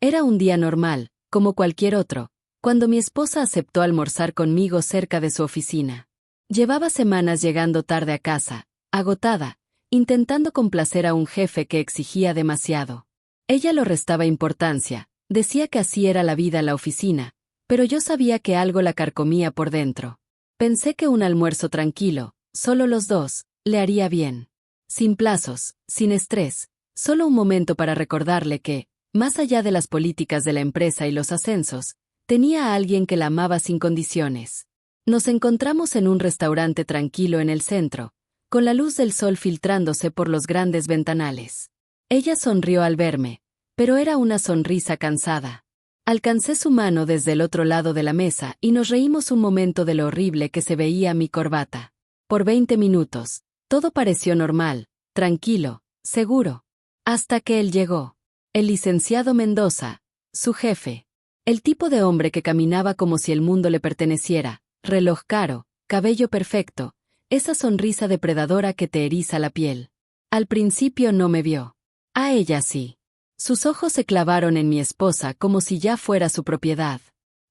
Era un día normal, como cualquier otro, cuando mi esposa aceptó almorzar conmigo cerca de su oficina. Llevaba semanas llegando tarde a casa, agotada, intentando complacer a un jefe que exigía demasiado. Ella lo restaba importancia, decía que así era la vida en la oficina, pero yo sabía que algo la carcomía por dentro. Pensé que un almuerzo tranquilo, solo los dos, le haría bien. Sin plazos, sin estrés, solo un momento para recordarle que, más allá de las políticas de la empresa y los ascensos, tenía a alguien que la amaba sin condiciones. Nos encontramos en un restaurante tranquilo en el centro, con la luz del sol filtrándose por los grandes ventanales. Ella sonrió al verme, pero era una sonrisa cansada. Alcancé su mano desde el otro lado de la mesa y nos reímos un momento de lo horrible que se veía mi corbata. Por 20 minutos, todo pareció normal, tranquilo, seguro. Hasta que él llegó. El licenciado Mendoza, su jefe. El tipo de hombre que caminaba como si el mundo le perteneciera, reloj caro, cabello perfecto, esa sonrisa depredadora que te eriza la piel. Al principio no me vio. A ella sí. Sus ojos se clavaron en mi esposa como si ya fuera su propiedad.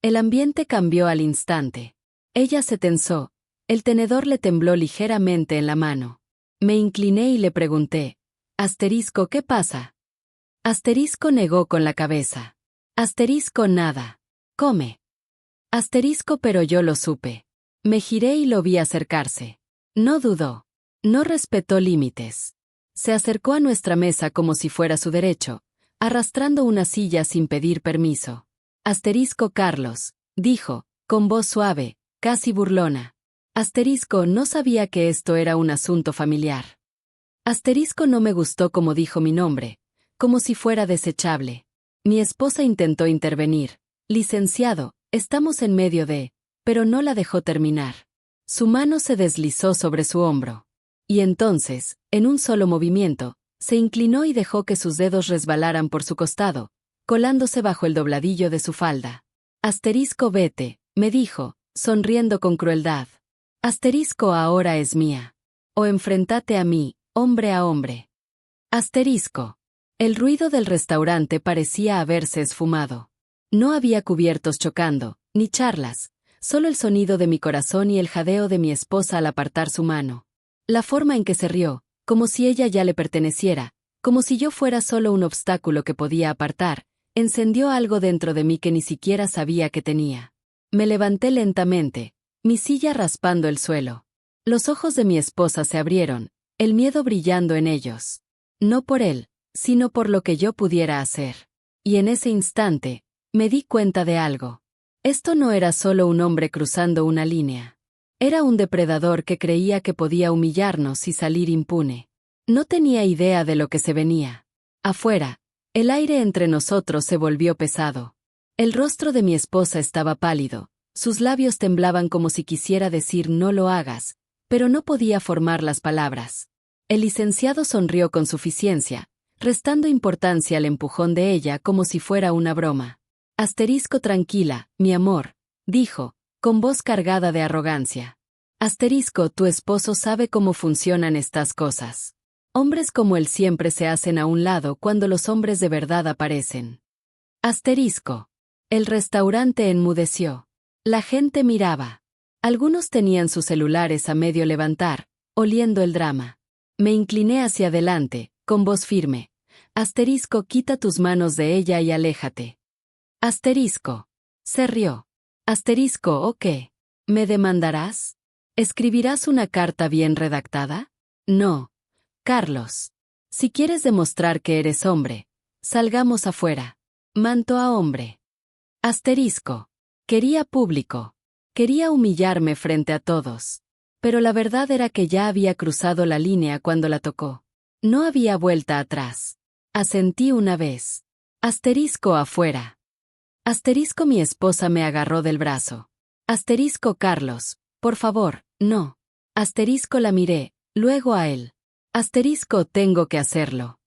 El ambiente cambió al instante. Ella se tensó, el tenedor le tembló ligeramente en la mano. Me incliné y le pregunté, asterisco, ¿qué pasa? Asterisco negó con la cabeza. Asterisco nada. Come. Asterisco pero yo lo supe. Me giré y lo vi acercarse. No dudó. No respetó límites. Se acercó a nuestra mesa como si fuera su derecho, arrastrando una silla sin pedir permiso. Asterisco Carlos, dijo, con voz suave, casi burlona. Asterisco no sabía que esto era un asunto familiar. Asterisco no me gustó como dijo mi nombre, como si fuera desechable. Mi esposa intentó intervenir. Licenciado, estamos en medio de... Pero no la dejó terminar. Su mano se deslizó sobre su hombro. Y entonces, en un solo movimiento, se inclinó y dejó que sus dedos resbalaran por su costado, colándose bajo el dobladillo de su falda. Asterisco vete, me dijo, sonriendo con crueldad. Asterisco ahora es mía. O enfrentate a mí, hombre a hombre. Asterisco. El ruido del restaurante parecía haberse esfumado. No había cubiertos chocando, ni charlas, solo el sonido de mi corazón y el jadeo de mi esposa al apartar su mano. La forma en que se rió, como si ella ya le perteneciera, como si yo fuera solo un obstáculo que podía apartar, encendió algo dentro de mí que ni siquiera sabía que tenía. Me levanté lentamente, mi silla raspando el suelo. Los ojos de mi esposa se abrieron, el miedo brillando en ellos. No por él, sino por lo que yo pudiera hacer. Y en ese instante, me di cuenta de algo. Esto no era solo un hombre cruzando una línea. Era un depredador que creía que podía humillarnos y salir impune. No tenía idea de lo que se venía. Afuera, el aire entre nosotros se volvió pesado. El rostro de mi esposa estaba pálido, sus labios temblaban como si quisiera decir no lo hagas, pero no podía formar las palabras. El licenciado sonrió con suficiencia, restando importancia al empujón de ella como si fuera una broma. Asterisco tranquila, mi amor, dijo, con voz cargada de arrogancia. Asterisco, tu esposo sabe cómo funcionan estas cosas. Hombres como él siempre se hacen a un lado cuando los hombres de verdad aparecen. Asterisco. El restaurante enmudeció. La gente miraba. Algunos tenían sus celulares a medio levantar, oliendo el drama. Me incliné hacia adelante, con voz firme. Asterisco, quita tus manos de ella y aléjate. Asterisco. Se rió. Asterisco, ¿o qué? ¿Me demandarás? ¿Escribirás una carta bien redactada? No. Carlos. Si quieres demostrar que eres hombre, salgamos afuera. Manto a hombre. Asterisco. Quería público. Quería humillarme frente a todos. Pero la verdad era que ya había cruzado la línea cuando la tocó. No había vuelta atrás. Asentí una vez. Asterisco afuera. Asterisco mi esposa me agarró del brazo. Asterisco Carlos, por favor, no. Asterisco la miré, luego a él. Asterisco tengo que hacerlo.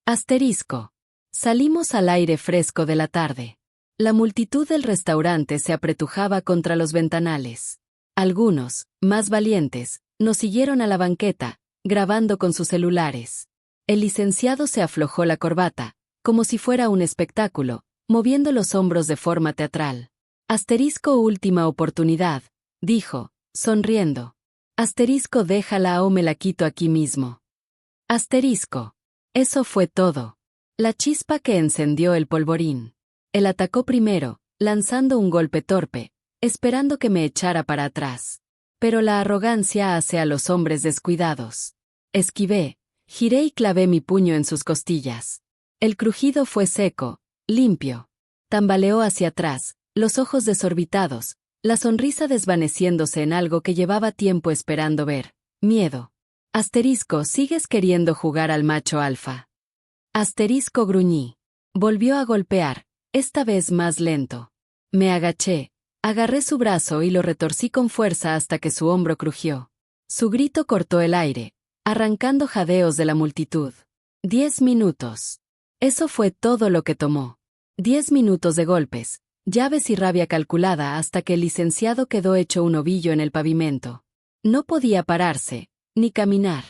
Asterisco. Salimos al aire fresco de la tarde. La multitud del restaurante se apretujaba contra los ventanales. Algunos, más valientes, nos siguieron a la banqueta, grabando con sus celulares. El licenciado se aflojó la corbata, como si fuera un espectáculo, moviendo los hombros de forma teatral. Asterisco última oportunidad, dijo, sonriendo. Asterisco déjala o me la quito aquí mismo. Asterisco. Eso fue todo. La chispa que encendió el polvorín. Él atacó primero, lanzando un golpe torpe, esperando que me echara para atrás. Pero la arrogancia hace a los hombres descuidados. Esquivé, giré y clavé mi puño en sus costillas. El crujido fue seco, limpio. Tambaleó hacia atrás, los ojos desorbitados, la sonrisa desvaneciéndose en algo que llevaba tiempo esperando ver. Miedo. Asterisco, ¿sigues queriendo jugar al macho alfa? Asterisco, gruñí. Volvió a golpear, esta vez más lento. Me agaché, agarré su brazo y lo retorcí con fuerza hasta que su hombro crujió. Su grito cortó el aire, arrancando jadeos de la multitud. 10 minutos. Eso fue todo lo que tomó. 10 minutos de golpes, llaves y rabia calculada hasta que el licenciado quedó hecho un ovillo en el pavimento. No podía pararse, ni caminar.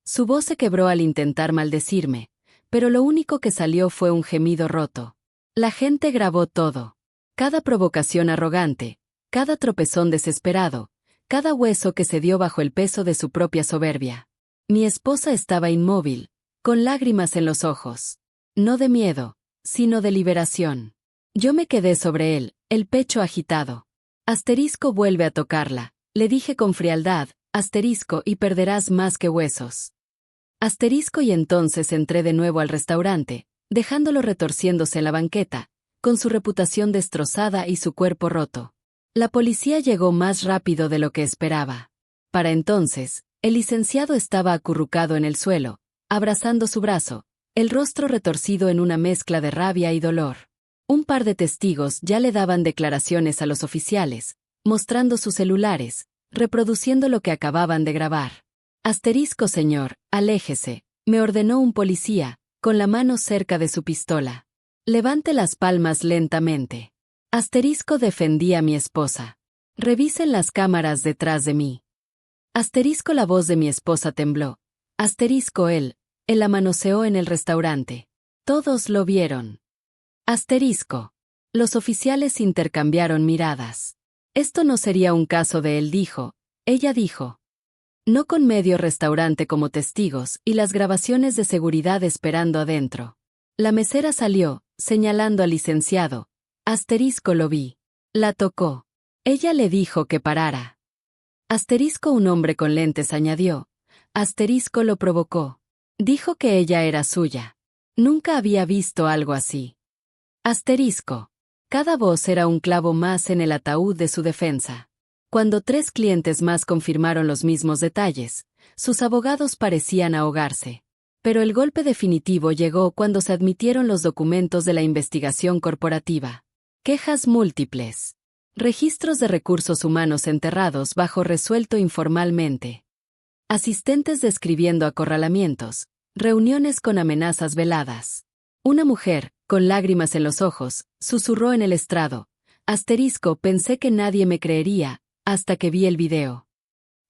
Su voz se quebró al intentar maldecirme, pero lo único que salió fue un gemido roto. La gente grabó todo. Cada provocación arrogante, cada tropezón desesperado, cada hueso que se dio bajo el peso de su propia soberbia. Mi esposa estaba inmóvil, con lágrimas en los ojos. No de miedo, sino de liberación. Yo me quedé sobre él, el pecho agitado. Asterisco, vuelve a tocarla, le dije con frialdad, asterisco, y perderás más que huesos. Asterisco, y entonces entré de nuevo al restaurante, dejándolo retorciéndose en la banqueta, con su reputación destrozada y su cuerpo roto. La policía llegó más rápido de lo que esperaba. Para entonces, el licenciado estaba acurrucado en el suelo, abrazando su brazo, el rostro retorcido en una mezcla de rabia y dolor. Un par de testigos ya le daban declaraciones a los oficiales, mostrando sus celulares, reproduciendo lo que acababan de grabar. Asterisco, señor, aléjese, me ordenó un policía, con la mano cerca de su pistola. Levante las palmas lentamente. Asterisco, defendí a mi esposa. Revisen las cámaras detrás de mí. Asterisco, la voz de mi esposa tembló. Asterisco, él la manoseó en el restaurante. Todos lo vieron. Asterisco. Los oficiales intercambiaron miradas. Esto no sería un caso de él, dijo. Ella dijo. No, con medio restaurante como testigos y las grabaciones de seguridad esperando adentro. La mesera salió, señalando al licenciado. Asterisco, lo vi. La tocó. Ella le dijo que parara. Asterisco, un hombre con lentes, añadió. Asterisco, lo provocó. Dijo que ella era suya. Nunca había visto algo así. Asterisco. Cada voz era un clavo más en el ataúd de su defensa. Cuando 3 clientes más confirmaron los mismos detalles, sus abogados parecían ahogarse. Pero el golpe definitivo llegó cuando se admitieron los documentos de la investigación corporativa. Quejas múltiples. Registros de recursos humanos enterrados bajo resuelto informalmente. Asistentes describiendo acorralamientos, reuniones con amenazas veladas. Una mujer, con lágrimas en los ojos, susurró en el estrado. Asterisco, pensé que nadie me creería, hasta que vi el video.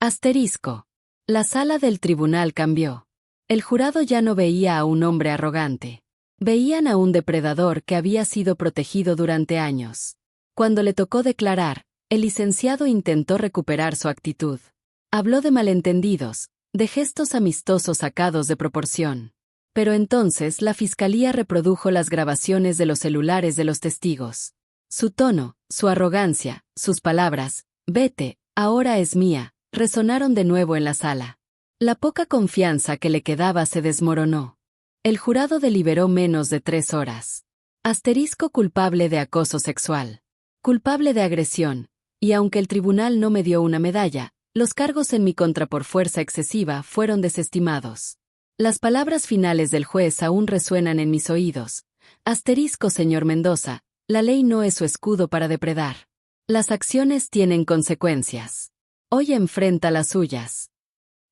Asterisco. La sala del tribunal cambió. El jurado ya no veía a un hombre arrogante. Veían a un depredador que había sido protegido durante años. Cuando le tocó declarar, el licenciado intentó recuperar su actitud. Habló de malentendidos, de gestos amistosos sacados de proporción. Pero entonces la fiscalía reprodujo las grabaciones de los celulares de los testigos. Su tono, su arrogancia, sus palabras, vete, ahora es mía, resonaron de nuevo en la sala. La poca confianza que le quedaba se desmoronó. El jurado deliberó menos de 3 horas. Asterisco, culpable de acoso sexual. Culpable de agresión, y aunque el tribunal no me dio una medalla, los cargos en mi contra por fuerza excesiva fueron desestimados. Las palabras finales del juez aún resuenan en mis oídos. Asterisco, señor Mendoza, la ley no es su escudo para depredar. Las acciones tienen consecuencias. Hoy enfrenta las suyas.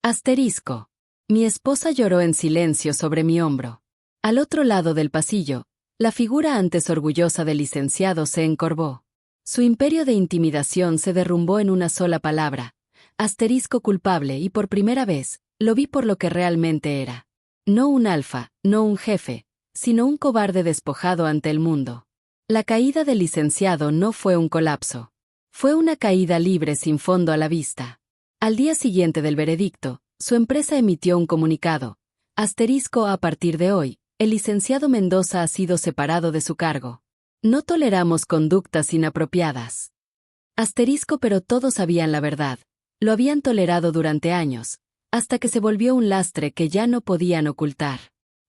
Asterisco. Mi esposa lloró en silencio sobre mi hombro. Al otro lado del pasillo, la figura antes orgullosa del licenciado se encorvó. Su imperio de intimidación se derrumbó en una sola palabra. Asterisco, culpable, y por primera vez, lo vi por lo que realmente era. No un alfa, no un jefe, sino un cobarde despojado ante el mundo. La caída del licenciado no fue un colapso. Fue una caída libre sin fondo a la vista. Al día siguiente del veredicto, su empresa emitió un comunicado. Asterisco: a partir de hoy, el licenciado Mendoza ha sido separado de su cargo. No toleramos conductas inapropiadas. Asterisco: pero todos sabían la verdad. Lo habían tolerado durante años, hasta que se volvió un lastre que ya no podían ocultar.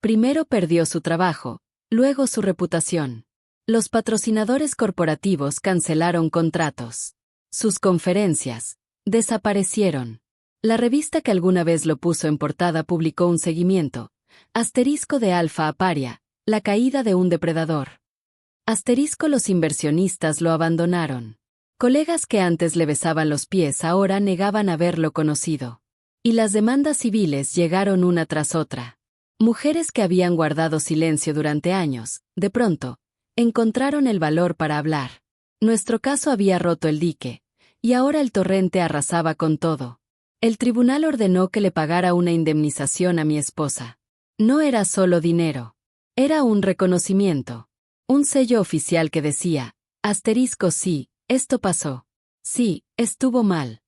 Primero perdió su trabajo, luego su reputación. Los patrocinadores corporativos cancelaron contratos. Sus conferencias desaparecieron. La revista que alguna vez lo puso en portada publicó un seguimiento. Asterisco: de Alfa a Paria, la caída de un depredador. Asterisco: los inversionistas lo abandonaron. Colegas que antes le besaban los pies ahora negaban haberlo conocido. Y las demandas civiles llegaron una tras otra. Mujeres que habían guardado silencio durante años, de pronto, encontraron el valor para hablar. Nuestro caso había roto el dique, y ahora el torrente arrasaba con todo. El tribunal ordenó que le pagara una indemnización a mi esposa. No era solo dinero. Era un reconocimiento. Un sello oficial que decía: asterisco: sí, esto pasó. Sí, estuvo mal.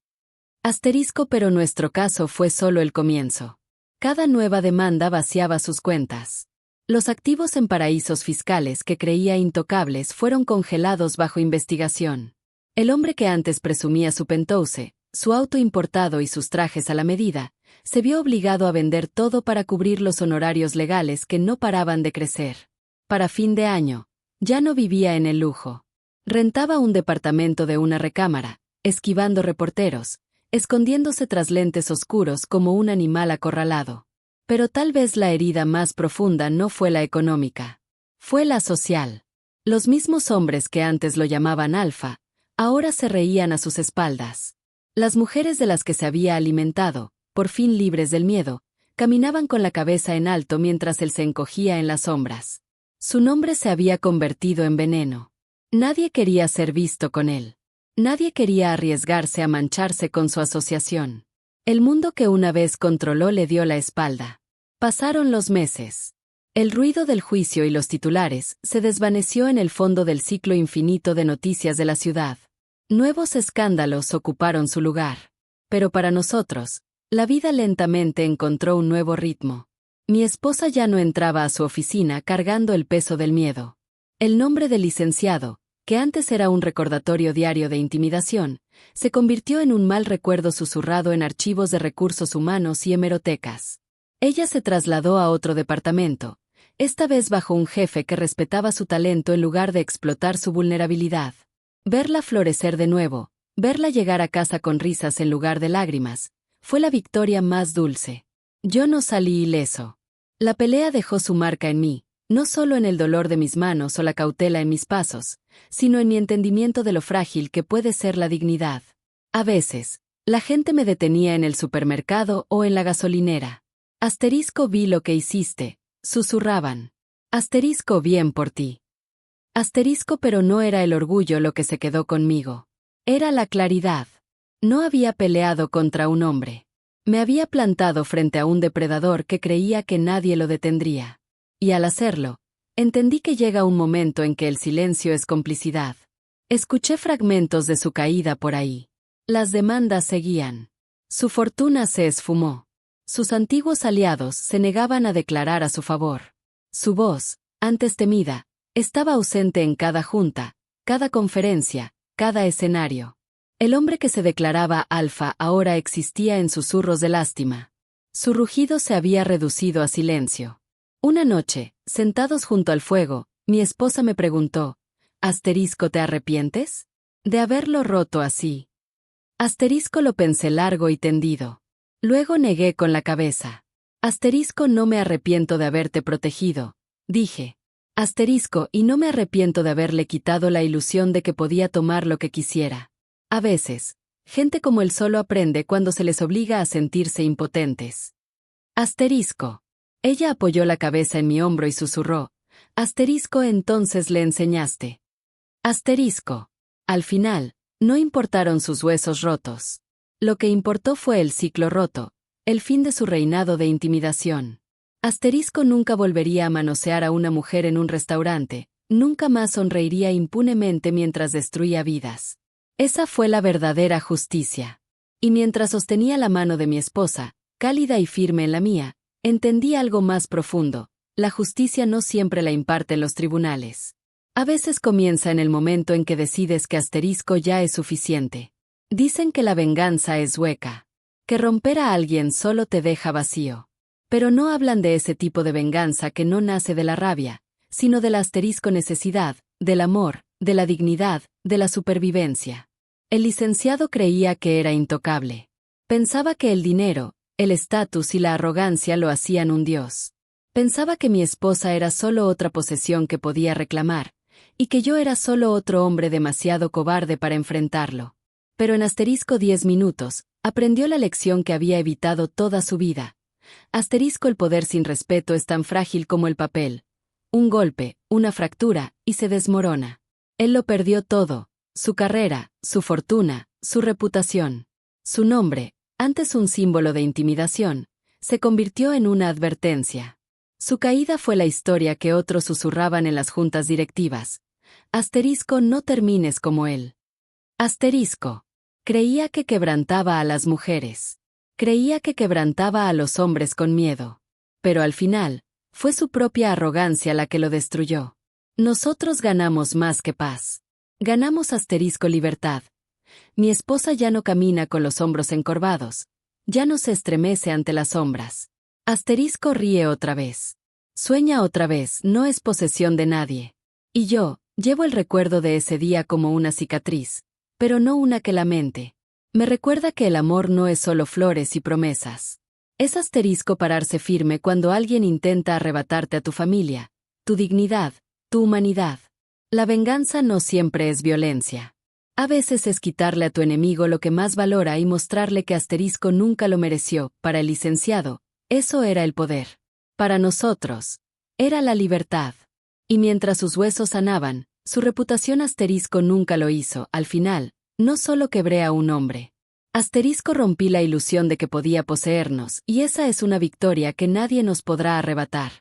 Asterisco: pero nuestro caso fue solo el comienzo. Cada nueva demanda vaciaba sus cuentas. Los activos en paraísos fiscales que creía intocables fueron congelados bajo investigación. El hombre que antes presumía su penthouse, su auto importado y sus trajes a la medida, se vio obligado a vender todo para cubrir los honorarios legales que no paraban de crecer. Para fin de año, ya no vivía en el lujo. Rentaba un departamento de una recámara, esquivando reporteros, escondiéndose tras lentes oscuros como un animal acorralado. Pero tal vez la herida más profunda no fue la económica. Fue la social. Los mismos hombres que antes lo llamaban Alfa, ahora se reían a sus espaldas. Las mujeres de las que se había alimentado, por fin libres del miedo, caminaban con la cabeza en alto mientras él se encogía en las sombras. Su nombre se había convertido en veneno. Nadie quería ser visto con él. Nadie quería arriesgarse a mancharse con su asociación. El mundo que una vez controló le dio la espalda. Pasaron los meses. El ruido del juicio y los titulares se desvaneció en el fondo del ciclo infinito de noticias de la ciudad. Nuevos escándalos ocuparon su lugar. Pero para nosotros, la vida lentamente encontró un nuevo ritmo. Mi esposa ya no entraba a su oficina cargando el peso del miedo. El nombre del licenciado, que antes era un recordatorio diario de intimidación, se convirtió en un mal recuerdo susurrado en archivos de recursos humanos y hemerotecas. Ella se trasladó a otro departamento, esta vez bajo un jefe que respetaba su talento en lugar de explotar su vulnerabilidad. Verla florecer de nuevo, verla llegar a casa con risas en lugar de lágrimas, fue la victoria más dulce. Yo no salí ileso. La pelea dejó su marca en mí, no solo en el dolor de mis manos o la cautela en mis pasos, sino en mi entendimiento de lo frágil que puede ser la dignidad. A veces, la gente me detenía en el supermercado o en la gasolinera. Asterisco: vi lo que hiciste, susurraban. Asterisco: bien por ti. Asterisco: pero no era el orgullo lo que se quedó conmigo. Era la claridad. No había peleado contra un hombre. Me había plantado frente a un depredador que creía que nadie lo detendría. Y al hacerlo, entendí que llega un momento en que el silencio es complicidad. Escuché fragmentos de su caída por ahí. Las demandas seguían. Su fortuna se esfumó. Sus antiguos aliados se negaban a declarar a su favor. Su voz, antes temida, estaba ausente en cada junta, cada conferencia, cada escenario. El hombre que se declaraba Alfa ahora existía en susurros de lástima. Su rugido se había reducido a silencio. Una noche, sentados junto al fuego, mi esposa me preguntó: «Asterisco, ¿te arrepientes? De haberlo roto así». Asterisco: lo pensé largo y tendido. Luego negué con la cabeza. Asterisco: no me arrepiento de haberte protegido, dije. Asterisco: y no me arrepiento de haberle quitado la ilusión de que podía tomar lo que quisiera. A veces, gente como él solo aprende cuando se les obliga a sentirse impotentes. Asterisco. Ella apoyó la cabeza en mi hombro y susurró: «Asterisco, entonces le enseñaste». Asterisco. Al final, no importaron sus huesos rotos. Lo que importó fue el ciclo roto, el fin de su reinado de intimidación. Asterisco nunca volvería a manosear a una mujer en un restaurante, nunca más sonreiría impunemente mientras destruía vidas. Esa fue la verdadera justicia. Y mientras sostenía la mano de mi esposa, cálida y firme en la mía, entendí algo más profundo: la justicia no siempre la imparten los tribunales. A veces comienza en el momento en que decides que asterisco ya es suficiente. Dicen que la venganza es hueca, que romper a alguien solo te deja vacío. Pero no hablan de ese tipo de venganza que no nace de la rabia, sino de la asterisco necesidad, del amor, de la dignidad, de la supervivencia. El licenciado creía que era intocable. Pensaba que el dinero, el estatus y la arrogancia lo hacían un dios. Pensaba que mi esposa era solo otra posesión que podía reclamar, y que yo era solo otro hombre demasiado cobarde para enfrentarlo. Pero en asterisco 10 minutos, aprendió la lección que había evitado toda su vida. Asterisco: el poder sin respeto es tan frágil como el papel. Un golpe, una fractura, y se desmorona. Él lo perdió todo: su carrera, su fortuna, su reputación. Su nombre, antes un símbolo de intimidación, se convirtió en una advertencia. Su caída fue la historia que otros susurraban en las juntas directivas. Asterisco: no termines como él. Asterisco. Creía que quebrantaba a las mujeres. Creía que quebrantaba a los hombres con miedo. Pero al final, fue su propia arrogancia la que lo destruyó. Nosotros ganamos más que paz. Ganamos asterisco libertad. Mi esposa ya no camina con los hombros encorvados. Ya no se estremece ante las sombras. Asterisco ríe otra vez. Sueña otra vez, no es posesión de nadie. Y yo, llevo el recuerdo de ese día como una cicatriz, pero no una que lamente. Me recuerda que el amor no es solo flores y promesas. Es asterisco pararse firme cuando alguien intenta arrebatarte a tu familia, tu dignidad, tu humanidad. La venganza no siempre es violencia. A veces es quitarle a tu enemigo lo que más valora y mostrarle que asterisco nunca lo mereció. Para el licenciado, eso era el poder. Para nosotros, era la libertad. Y mientras sus huesos sanaban, su reputación asterisco nunca lo hizo. Al final, no solo quebré a un hombre. Asterisco rompí la ilusión de que podía poseernos, y esa es una victoria que nadie nos podrá arrebatar.